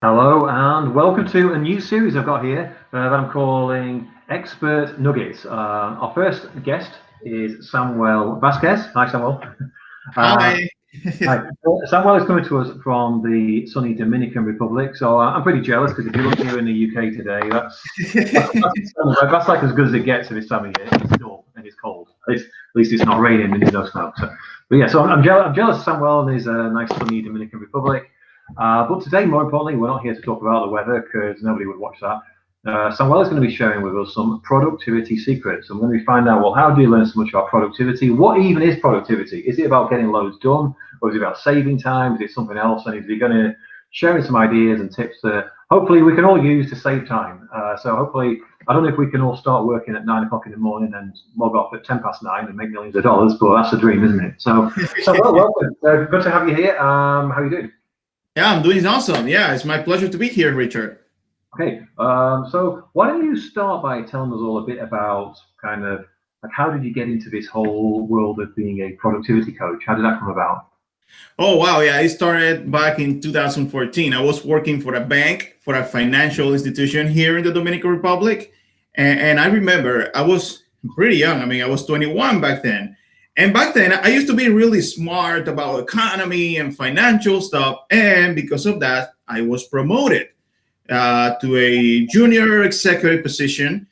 Hello and welcome to a new series I've got here that I'm calling Expert Nuggets. Our first guest is Samuel Vasquez. Hi, Samuel. Uh, Hi. Hi. Samuel is coming to us from the sunny Dominican Republic, so I'm pretty jealous because if you look here in the UK today, that's like as good as it gets at this time of year. It's dull and it's cold. At least it's not raining and there's no snow. But yeah, so I'm jealous of Samuel and his nice sunny Dominican Republic. But today, more importantly, we're not here to talk about the weather because nobody would watch that. Samuel is going to be sharing with us some productivity secrets. And when we find out, well, how do you learn so much about productivity? What even is productivity? Is it about getting loads done? Or is it about saving time? Is it something else? And is he going to share some ideas and tips that hopefully we can all use to save time? So hopefully, I don't know if we can all start working at 9 o'clock in the morning and log off at 9 and make millions of dollars, but that's the dream, isn't it? So well, welcome. Good to have you here. How are you doing? Yeah, I'm doing awesome. Yeah, it's my pleasure to be here, Richard. Okay, so why don't you start by telling us all a bit about kind of like how did you get into this whole world of being a productivity coach? How did that come about? Oh, wow. Yeah, I started back in 2014. I was working for a bank, for a financial institution here in the Dominican Republic. And I remember I was pretty young. I mean, I was 21 back then. And back then, I used to be really smart about economy and financial stuff. And because of that, I was promoted to a junior executive position.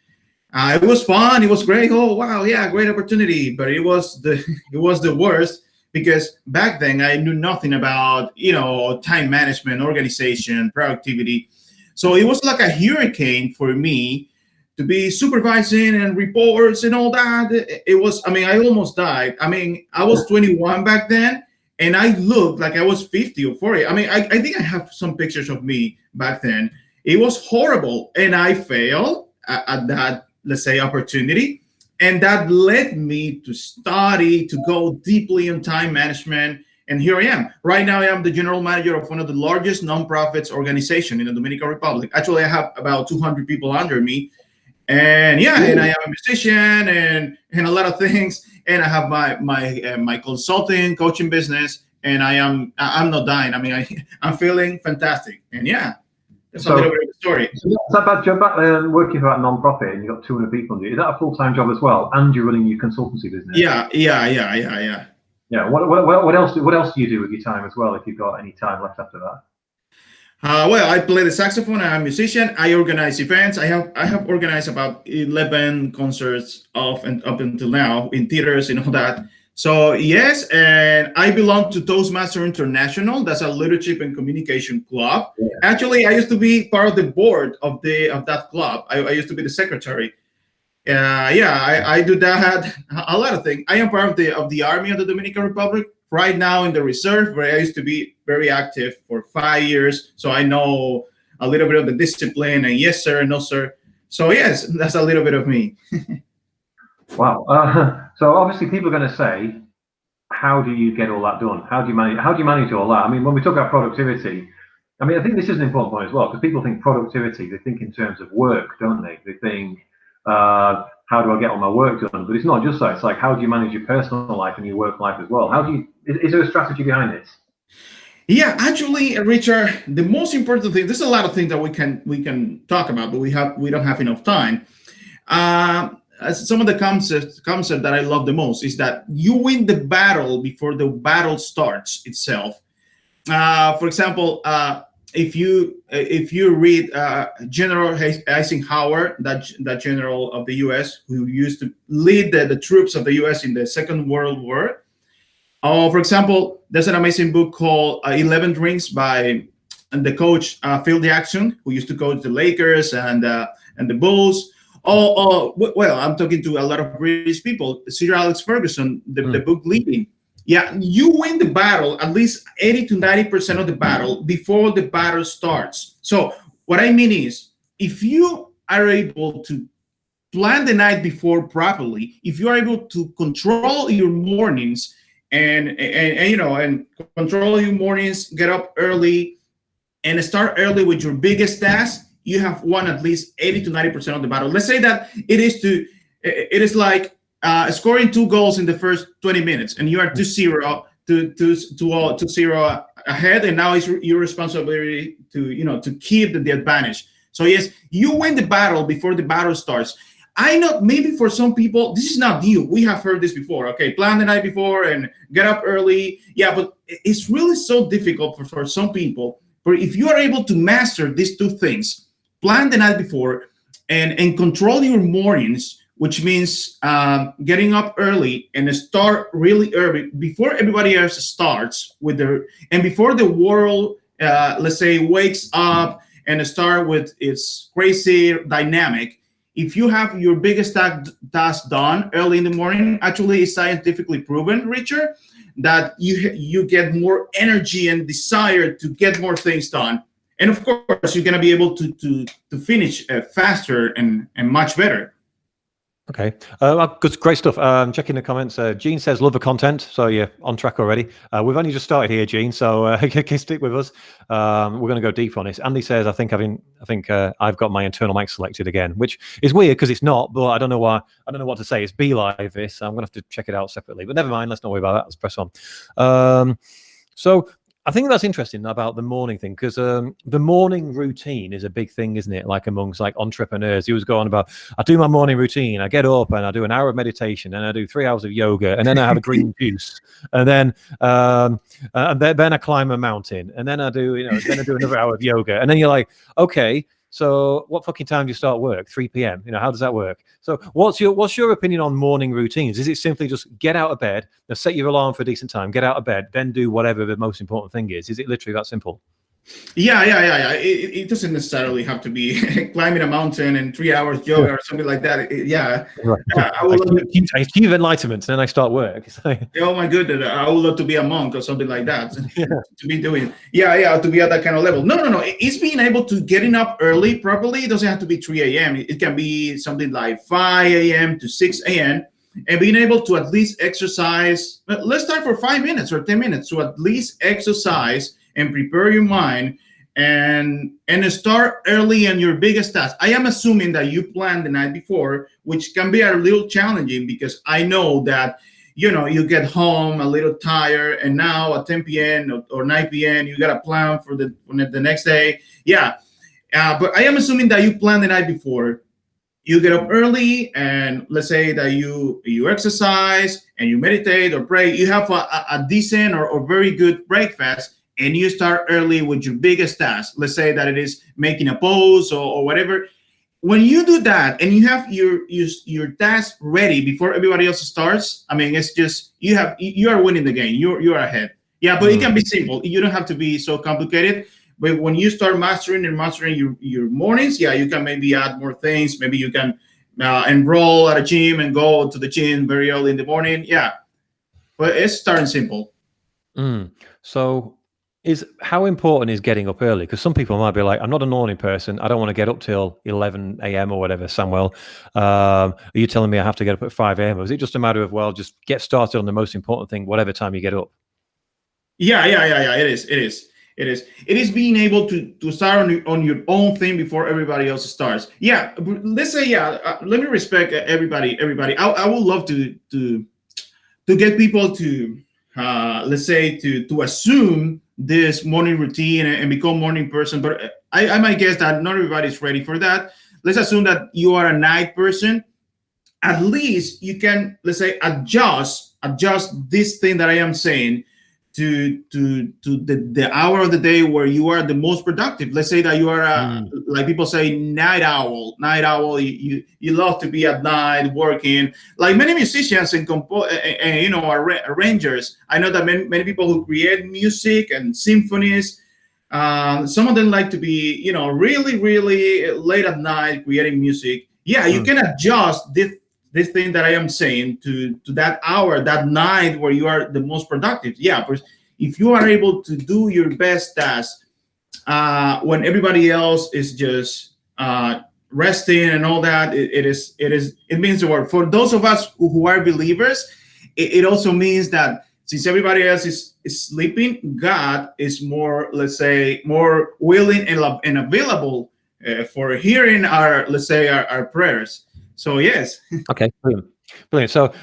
It was fun. It was great. Oh wow, yeah, great opportunity. But it was the worst because back then I knew nothing about time management, organization, productivity. So it was like a hurricane for me to be supervising and reports and all that. It was. I mean, I almost died. I mean, I was 21 back then. And I looked like I was 50 or 40. I mean, I think I have some pictures of me back then. It was horrible. And I failed at that, let's say, opportunity. And that led me to study, to go deeply in time management. And here I am. Right now, I am the general manager of one of the largest nonprofits organization in the Dominican Republic. Actually, I have about 200 people under me. And yeah, and I am a musician and a lot of things. And I have my consulting coaching business. And I'm not dying. I mean, I'm feeling fantastic. And yeah, that's a little bit of the story. So is that bad job working for that non-profit and you've got 200 people under you? Is that a full-time job as well? And you're running your consultancy business? Yeah. Yeah. What else do you do with your time as well if you've got any time left after that? Well, I play the saxophone. I'm a musician. I organize events. I have organized about 11 concerts up until now in theaters and all that. So yes, and I belong to Toastmaster International. That's a leadership and communication club. Yeah. Actually, I used to be part of the board of that club. I used to be the secretary. Yeah, I do that. A lot of things. I am part of the Army of the Dominican Republic right now in the reserve, where I used to be very active for 5 years. So I know a little bit of the discipline and yes sir, no sir. So yes, that's a little bit of me. Wow. So obviously people are going to say, how do you get all that done? How do you manage all that? I mean, when we talk about productivity, I mean, I think this is an important point as well, because people think productivity, they think in terms of work, don't they? They think, how do I get all my work done? But it's not just that. It's like, how do you manage your personal life and your work life as well? Is there a strategy behind this? Yeah, actually, Richard, the most important thing. There's a lot of things that we can talk about, but we don't have enough time. Some of the concept that I love the most is that you win the battle before the battle starts itself. For example, if you read General Eisenhower, that general of the U.S. who used to lead the troops of the U.S. in the Second World War. For example, there's an amazing book called 11 Rings by the coach Phil Jackson, who used to coach the Lakers and the Bulls. Well, I'm talking to a lot of British people. Sir Alex Ferguson, the book Leading. Yeah, you win the battle, at least 80 to 90% of the battle before the battle starts. So what I mean is, if you are able to plan the night before properly, if you are able to control your mornings and control your mornings, get up early and start early with your biggest task, you have won at least 80 to 90% of the battle. Let's say that it is like scoring 2 goals in the first 20 minutes and you are 2-0 to zero ahead, and now it's your responsibility to keep the advantage. So yes, you win the battle before the battle starts. I know maybe for some people this is not new. We have heard this before. Okay, plan the night before and get up early. Yeah, but it's really so difficult for some people. But if you are able to master these two things, plan the night before and control your mornings, which means getting up early and start really early before everybody else starts and before the world, let's say, wakes up and start with its crazy dynamic. If you have your biggest task done early in the morning, actually it's scientifically proven, Richard, that you get more energy and desire to get more things done. And of course, you're going to be able to finish faster and much better. Okay, good, great stuff. Checking the comments. Gene says, love the content. So you're on track already. We've only just started here, Gene. So stick with us. We're going to go deep on this. Andy says, I think I've got my internal mic selected again, which is weird because it's not. But I don't know why. I don't know what to say. It's Be Live. This. I'm going to have to check it out separately. But never mind. Let's not worry about that. Let's press on. So I think that's interesting about the morning thing, because the morning routine is a big thing, isn't it? Like amongst entrepreneurs, he was going about, I do my morning routine, I get up and I do an hour of meditation, and I do 3 hours of yoga, and then I have a green juice, and then I climb a mountain, and then I do another hour of yoga, and then you're like, okay, so what fucking time do you start work? 3 p.m. How does that work? So what's your opinion on morning routines? Is it simply just get out of bed, set your alarm for a decent time, get out of bed, then do whatever the most important thing is? Is it literally that simple? Yeah. It doesn't necessarily have to be climbing a mountain and 3 hours yoga or something like that. I would love I achieve enlightenment, and then I start work. Oh my goodness, I would love to be a monk or something like that. To be doing, to be at that kind of level. No. It's being able to getting up early properly. It doesn't have to be 3 a.m. It can be something like 5 a.m. to 6 a.m. and being able to at least exercise. Let's start for 5 minutes or 10 minutes to at least exercise and prepare your mind and start early on your biggest task. I am assuming that you planned the night before, which can be a little challenging because I know that, you get home a little tired, and now at 10 p.m. or 9 p.m. you got a plan for the next day. But I am assuming that you planned the night before. You get up early, and let's say that you exercise and you meditate or pray. You have a decent or very good breakfast, and you start early with your biggest task. Let's say that it is making a post or whatever. When you do that and you have your task ready before everybody else starts, I mean, it's just you are winning the game. You are ahead. Yeah, but it can be simple. You don't have to be so complicated. But when you start mastering your mornings, you can maybe add more things. Maybe you can enroll at a gym and go to the gym very early in the morning. Yeah, but it's starting simple. So how important is getting up early? Because some people might be like, I'm not a morning person. I don't want to get up till 11 a.m. or whatever. Samuel, are you telling me I have to get up at 5 a.m.? Or is it just a matter of, well, just get started on the most important thing, whatever time you get up? Yeah. It is being able to start on your own thing before everybody else starts. Yeah, let's say, let me respect everybody. I would love to get people to, let's say, to assume this morning routine and become morning person. But I might guess that not everybody's ready for that. Let's assume that you are a night person. At least you can, let's say, adjust this thing that I am saying to the hour of the day where you are the most productive. Let's say that you are like people say, night owl. You love to be at night working. Like many musicians and arrangers. I know that many people who create music and symphonies. Some of them like to be, really, really late at night creating music. Yeah, you can adjust this thing that I am saying to that hour, that night where you are the most productive. Yeah, but if you are able to do your best task when everybody else is just resting and all that, it means the word. For those of us who are believers, it also means that since everybody else is sleeping, God is more, let's say, more willing and available for hearing our, let's say, our prayers. So yes. Okay, brilliant. So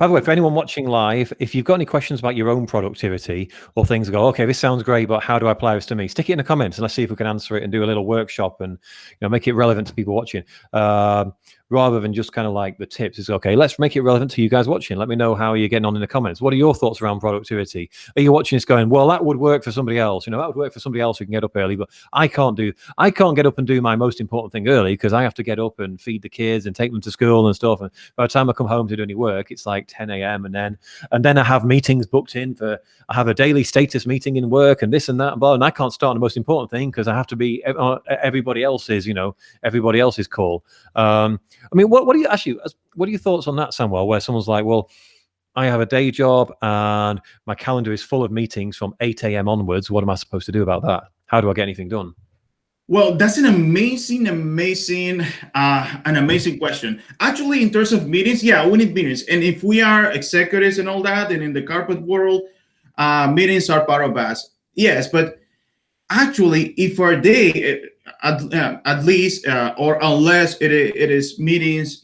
By the way, for anyone watching live, if you've got any questions about your own productivity or things go, okay, this sounds great, but how do I apply this to me? Stick it in the comments and let's see if we can answer it and do a little workshop and make it relevant to people watching. Rather than just kind of like the tips, it's okay, let's make it relevant to you guys watching. Let me know how you're getting on in the comments. What are your thoughts around productivity? Are you watching this going, well, that would work for somebody else? That would work for somebody else who can get up early, but I can't get up and do my most important thing early because I have to get up and feed the kids and take them to school and stuff. And by the time I come home to do any work, it's like 10 a.m. and then I have meetings booked in I have a daily status meeting in work and this and that, and I can't start on the most important thing because I have to be everybody else's call. I mean, what are your thoughts on that, Samuel, where someone's like, well, I have a day job and my calendar is full of meetings from 8 a.m. onwards. What am I supposed to do about that? How do I get anything done? Well, that's an amazing question. Actually, in terms of meetings, yeah, we need meetings. And if we are executives and all that, and in the corporate world, meetings are part of us. Yes, but actually, if our day, at least, or unless it is meetings,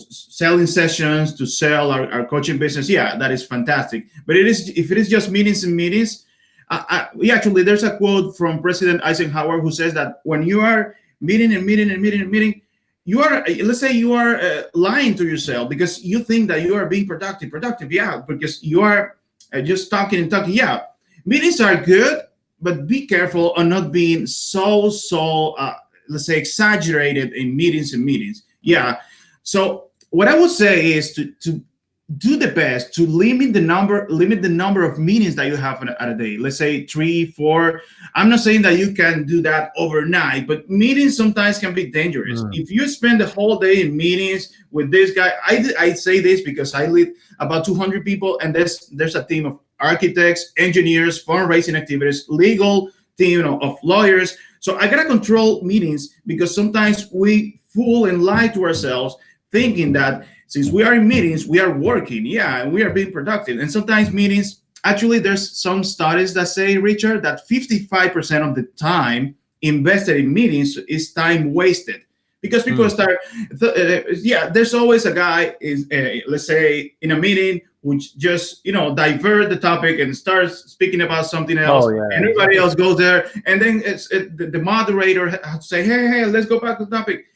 selling sessions to sell our coaching business, yeah, that is fantastic. But if it is just meetings and meetings, actually, there's a quote from President Eisenhower who says that when you are meeting, you are, let's say you are lying to yourself because you think that you are being productive, yeah, because you are just talking. Yeah, meetings are good, but be careful on not being so let's say exaggerated in meetings. Yeah. So what I would say is to do the best to limit the number of meetings that you have at a day. Let's say 3, 4. I'm not saying that you can do that overnight, but meetings sometimes can be dangerous. If you spend the whole day in meetings with this guy, I say this because I lead about 200 people, and there's a team of architects, engineers, fundraising activities, legal team of lawyers. So I gotta control meetings because sometimes we fool and lie to ourselves thinking that since we are in meetings, we are working, yeah, and we are being productive. And sometimes meetings, actually, there's some studies that say, Richard, that 55% of the time invested in meetings is time wasted because people start, there's always a guy, let's say, in a meeting, which just, divert the topic and starts speaking about something else. Oh, yeah, and everybody else goes there. And then the moderator has to say, hey, let's go back to the topic.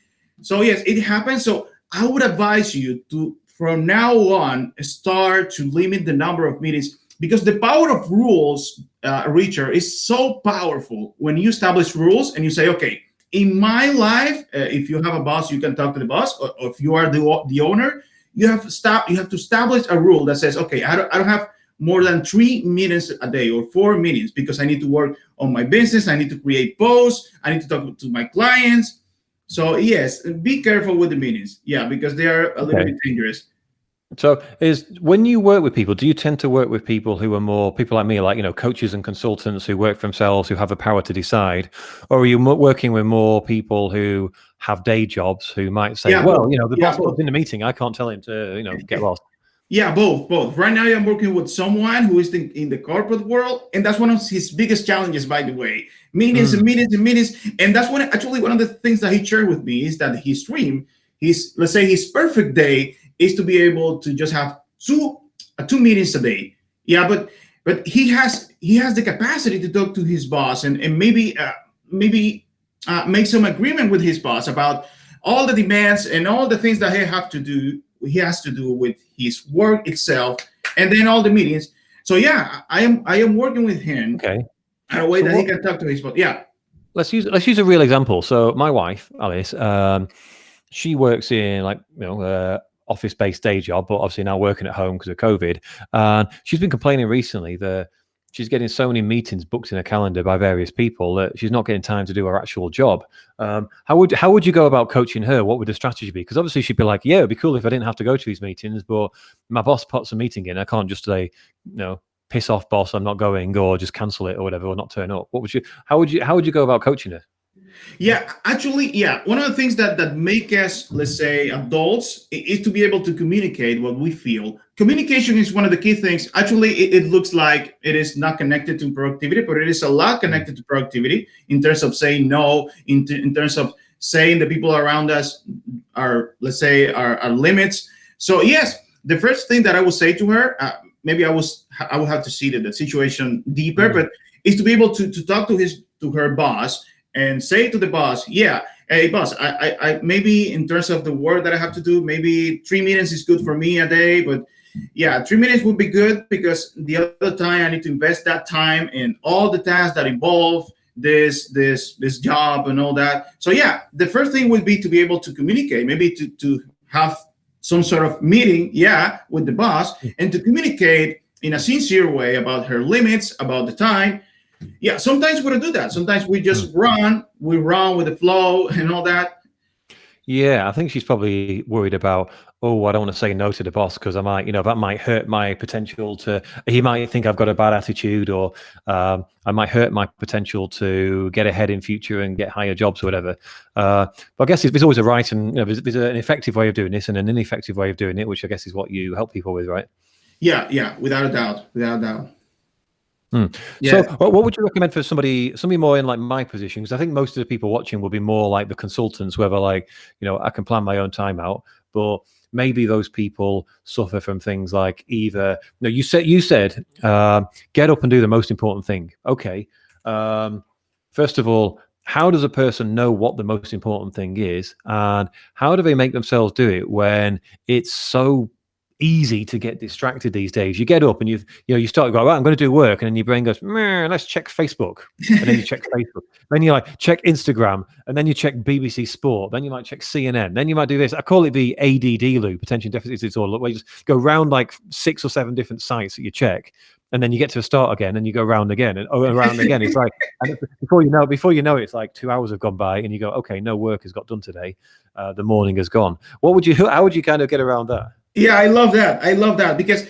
So, yes, it happens. So I would advise you to, from now on, start to limit the number of meetings because the power of rules, Richard, is so powerful when you establish rules and you say, okay, in my life, if you have a boss, you can talk to the boss, or if you are the owner, you have to establish a rule that says, okay, I don't have more than 3 meetings a day or 4 meetings because I need to work on my business. I need to create posts. I need to talk to my clients. So yes, be careful with the meetings. Yeah, because they are a little bit dangerous. So when you work with people, do you tend to work with people who are more people like me, like, coaches and consultants who work for themselves, who have the power to decide? Or are you working with more people who have day jobs who might say, the boss was in the meeting, I can't tell him to, get lost? Yeah, both. Right now, I'm working with someone who is in the corporate world, and that's one of his biggest challenges, by the way. Meetings and meetings and meetings, and that's one of the things that he shared with me is that his dream, let's say his perfect day is to be able to just have two meetings a day. Yeah, but he has the capacity to talk to his boss and maybe make some agreement with his boss about all the demands and all the things that he has to do with his work itself, and then all the meetings. So yeah, I am working with him. Okay. In a way that he can talk to his boss. Yeah. Let's use a real example. So my wife, Alice, she works in office-based day job, but obviously now working at home because of COVID. And she's been complaining recently that she's getting so many meetings booked in her calendar by various people that she's not getting time to do her actual job. How would you go about coaching her? What would the strategy be? Because obviously she'd be like, yeah, it'd be cool if I didn't have to go to these meetings, but my boss puts a meeting in. I can't just say, piss off, boss, I'm not going, or just cancel it or whatever, or not turn up. How would you go about coaching her? Yeah, actually, yeah. One of the things that make us, let's say, adults is to be able to communicate what we feel. Communication is one of the key things. Actually, it looks like it is not connected to productivity, but it is a lot connected to productivity in terms of saying no, in terms of saying the people around us are, let's say, our limits. So yes, the first thing that I would say to her, maybe I would have to see the situation deeper, but is to be able to talk to her boss and say to the boss, yeah, hey boss, I maybe in terms of the work that I have to do, maybe 3 minutes is good for me a day, but yeah, 3 minutes would be good because the other time I need to invest that time in all the tasks that involve this job and all that. So yeah, the first thing would be to be able to communicate, maybe to have some sort of meeting, with the boss, and to communicate in a sincere way about her limits, about the time. Yeah, sometimes we don't do that. Sometimes we just run with the flow and all that. Yeah, I think she's probably worried about, oh, I don't want to say no to the boss because I might, that might hurt my potential he might think I've got a bad attitude, or I might hurt my potential to get ahead in future and get higher jobs or whatever. But I guess there's always a right and there's an effective way of doing this and an ineffective way of doing it, which I guess is what you help people with, right? Yeah, without a doubt. Yeah. So what would you recommend for somebody more in like my position? Because I think most of the people watching will be more like the consultants, where they're like, I can plan my own time out, but maybe those people suffer from things like either, you said, get up and do the most important thing. Okay. First of all, how does a person know what the most important thing is, and how do they make themselves do it when it's so easy to get distracted these days? You get up and you start to go, right, I'm going to do work, and then your brain goes, let's check Facebook, and then you check Facebook, then you check Instagram, and then you check BBC Sport, then you might check CNN, then you might do this. I call it the ADD loop, attention deficit disorder, where you just go round like 6 or 7 different sites that you check, and then you get to a start again, and you go round again and around again. It's like, and before you know it, it's like 2 hours have gone by, and you go, okay, no work has got done today. The morning has gone. How would you kind of get around that? Yeah, I love that because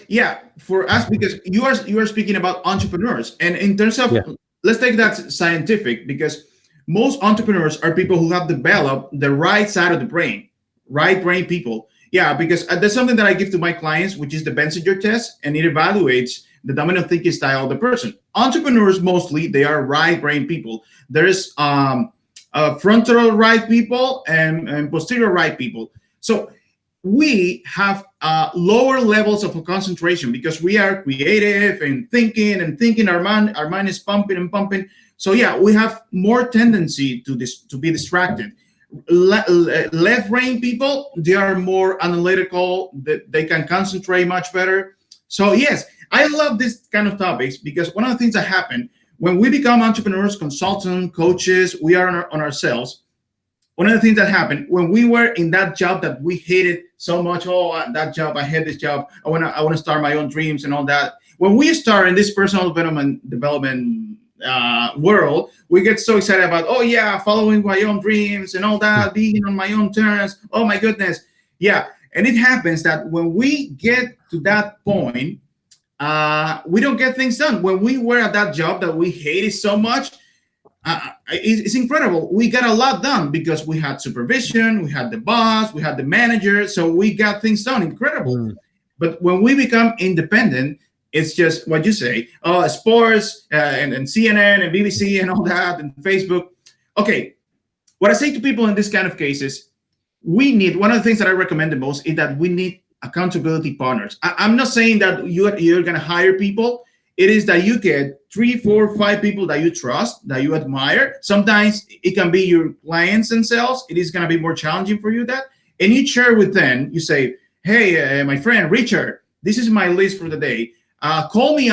for us, because you are speaking about entrepreneurs, and in terms of let's take that scientific, because most entrepreneurs are people who have developed the right side of the brain, right brain people. Yeah, because there's something that I give to my clients, which is the Benzinger test, and it evaluates the dominant thinking style of the person. Entrepreneurs mostly, they are right brain people. There's frontal right people and posterior right people. So we have lower levels of concentration because we are creative and thinking. Our mind is pumping and pumping. So yeah, we have more tendency to be distracted. Left brain people, they are more analytical. They can concentrate much better. So yes, I love this kind of topics because one of the things that happen when we become entrepreneurs, consultants, coaches, we are on ourselves. One of the things that happened when we were in that job that we hated so much, that job, I hate this job, I want to start my own dreams and all that. When we start in this personal development world, we get so excited about, following my own dreams and all that, being on my own terms. Oh my goodness. Yeah. And it happens that when we get to that point, we don't get things done. When we were at that job that we hated so much, it's incredible. We got a lot done because we had supervision, we had the boss, we had the manager, so we got things done. Incredible. But when we become independent, it's just what you say, sports and CNN and BBC and all that and Facebook. Okay, what I say to people in this kind of cases, we need, one of the things that I recommend the most is that we need accountability partners. I'm not saying that you're going to hire people. It is that you get 3, 4, 5 people that you trust, that you admire. Sometimes it can be your clients themselves. It is going to be more challenging for you that. And you share with them, you say, hey, my friend, Richard, this is my list for the day. Call me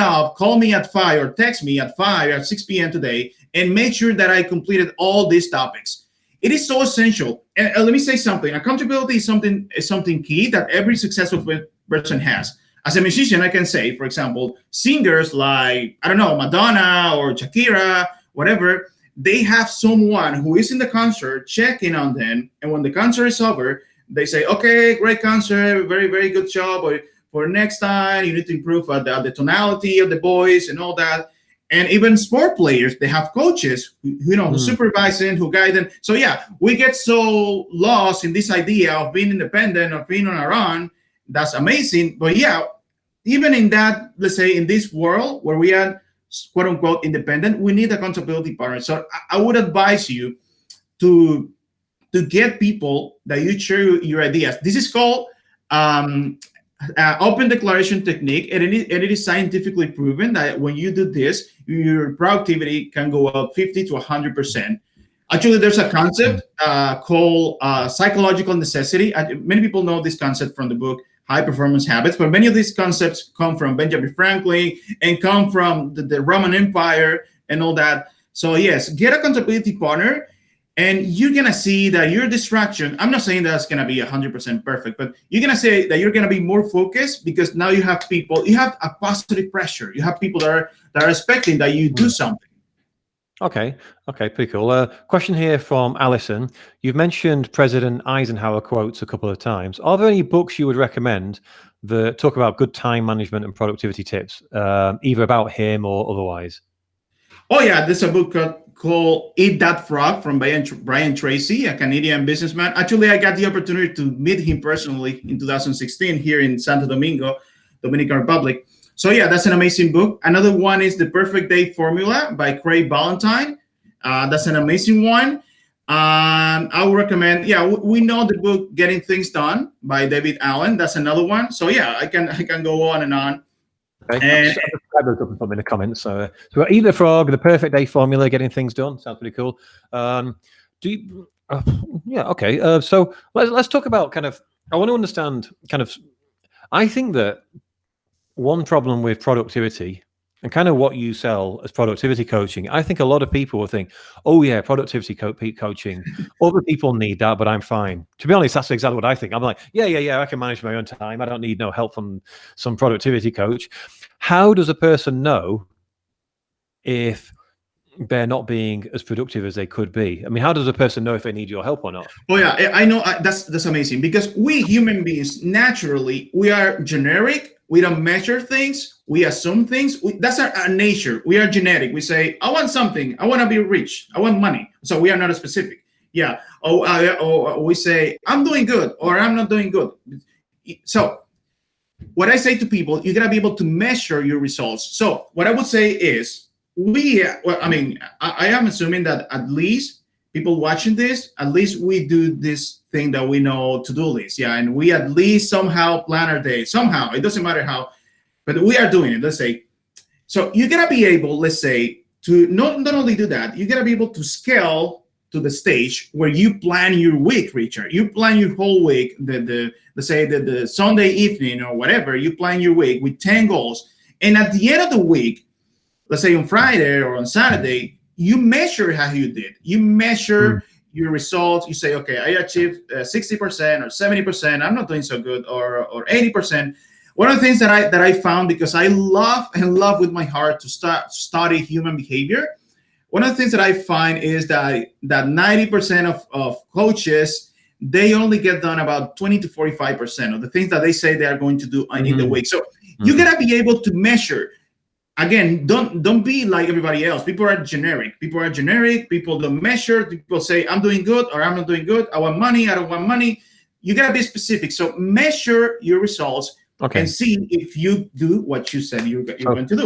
at 5 or text me at 5 at 6 p.m. today and make sure that I completed all these topics. It is so essential. And let me say something. Accountability is something key that every successful person has. As a musician, I can say, for example, singers like, I don't know, Madonna or Shakira, whatever, they have someone who is in the concert checking on them. And when the concert is over, they say, okay, great concert, very, very good job. Or for next time, you need to improve the tonality of the voice and all that. And even sport players, they have coaches, who supervise them, who guide them. So yeah, we get so lost in this idea of being independent, of being on our own. That's amazing. But yeah, even in that, let's say in this world where we are quote unquote independent, we need accountability partners. So I would advise you to get people that you share your ideas. This is called open declaration technique, and it is scientifically proven that when you do this, your productivity can go up 50 to 100%. Actually, there's a concept called psychological necessity. Many people know this concept from the book High Performance Habits, but many of these concepts come from Benjamin Franklin and come from the Roman Empire and all that. So yes, get a accountability partner, and you're going to see that your distraction, I'm not saying that's going to be 100% perfect, but you're going to say that you're going to be more focused because now you have people, you have a positive pressure. You have people that are expecting that you do something. Okay, pretty cool. Question here from Alison. You've mentioned President Eisenhower quotes a couple of times. Are there any books you would recommend that talk about good time management and productivity tips, either about him or otherwise? Oh yeah, there's a book called Eat That Frog from Brian Tracy, a Canadian businessman. Actually, I got the opportunity to meet him personally in 2016 here in Santo Domingo, Dominican Republic. So yeah, that's an amazing book. Another one is The Perfect Day Formula by Craig Ballantyne. That's an amazing one. I would recommend, we know the book Getting Things Done by David Allen. That's another one. So yeah, I can go on and on. Okay. And I'll put in the comments. So Eat the Frog, The Perfect Day Formula, Getting Things Done. Sounds pretty cool. So let's talk about kind of, I want to understand kind of, I think that one problem with productivity and kind of what you sell as productivity coaching, I think a lot of people will think, oh yeah, productivity coaching, other people need that, but I'm fine. To be honest, that's exactly what I think. I'm like, yeah, I can manage my own time. I don't need no help from some productivity coach. How does a person know if they're not being as productive as they could be? I mean, how does a person know if they need your help or not? Oh yeah, I know. That's amazing, because we human beings, naturally, we are generic. We don't measure things. We assume things. That's our nature. We are genetic. We say, I want something. I want to be rich. I want money. So we are not specific. Yeah. Or we say, I'm doing good, or I'm not doing good. So what I say to people, you got to be able to measure your results. So what I would say is, I am assuming that at least people watching this, at least we do this thing that we know, to-do list. Yeah. And we at least somehow plan our day. Somehow, it doesn't matter how, but we are doing it. Let's say. So you got to be able, let's say, to not only do that, you got to be able to scale to the stage where you plan your week, Richard. You plan your whole week, let's say the Sunday evening or whatever, you plan your week with 10 goals. And at the end of the week, let's say on Friday or on Saturday, you measure how you did. You measure your results. You say, okay, I achieved 60% or 70%. I'm not doing so good, or 80%. One of the things that I found, because I love with my heart to study human behavior, one of the things that I find is that 90% of coaches, they only get done about 20 to 45% of the things that they say they are going to do in the week. So you gotta be able to measure. Again, don't be like everybody else. People are generic. People don't measure. People say, I'm doing good or I'm not doing good. I want money. I don't want money. You got to be specific. So measure your results and see if you do what you said you're going to do.